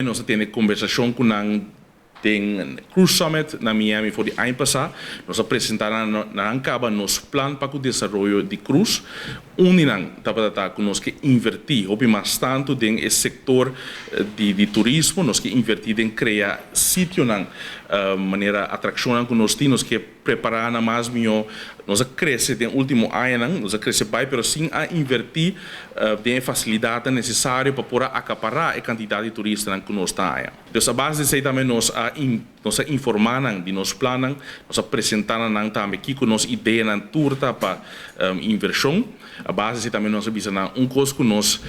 Nós temos conversação com tem Cruise Summit na Miami foi de ano passado. Nós apresentaram na Ancaba nosso plano para o desenvolvimento de cruise. Uninang tá que nós que invertir, houve mais tanto em setor de turismo, nós que invertir em criar sítio na maneira atração que nós temos que preparar na mais melhor. Nós cresce no último ano, nós cresce bem, mas sim a invertir tem facilidade necessária para poder acaparar a quantidade de turistas que nós está. Então, a base disso também nós informar de nos planos, nós apresentar também aqui com nossa ideia na turta para inversão. A base também nós visa coisa que nós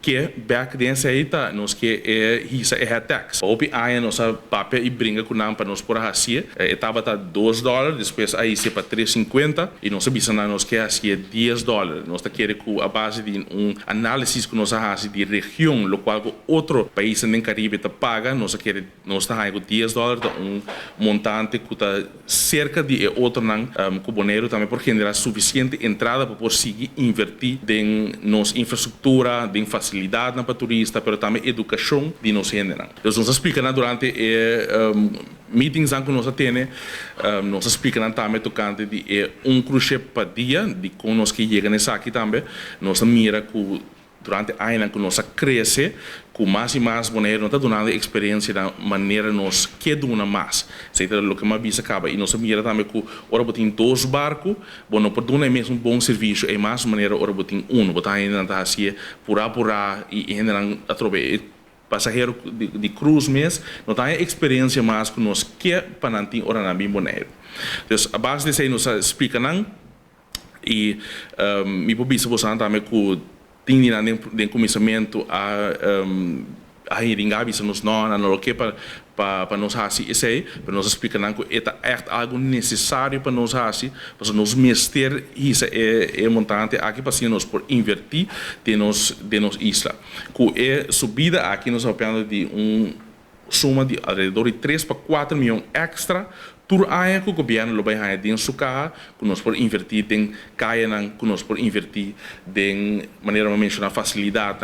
que back dentro aí tá nós que é tax. O aí nós papel e brinca com nós para nós por assim, estava tá $2, depois aí se para 3,50 e nós visa nós que assim $10. Nós tá querendo com a base de análise que nós faz de região, lo qual outro país no Caribe tá paga, nós queremos nós tá aí com $10 montante que tá cerca de outro não cuboneiro também por generar suficiente entrada para por seguir invertir em nossa infraestrutura, em facilidade para turista, mas também educação de nós generar. Então nós explicamos durante meetings que nós temos, nós explicamos também tocante de cruise para dia, de como nós que chega nessa aqui também, nós mira que durante a ano que nós cresce, com mais e mais maneira, nós está dando experiência da maneira nós que dona mais. Seja o que mais bisa acaba. E nós mira também que ora botem 2 barcos, bom, não pode dar mesmo bom serviço, é mais maneira ora botem botar ainda na assim, pura e ainda a trobe passageiro de cruise mesmo, não tem experiência mais que nós que para não ter ora na bem maneira. Então, a base disso aí nós explica não e me pode você também que tem de começamento a iringabi se nos não que para nós assim isso aí para nós explicar que é algo necessário para nós assim para nós mester isso é montante aqui para nós por invertir de nos isla que é subida aqui nós falando de suma de alrededor de 3 para 4 milhões extra tur aí que o governo lo vai fazer dentro sua casa, que nós por invertir em caia que nós por invertir de maneira a mencionar facilidade.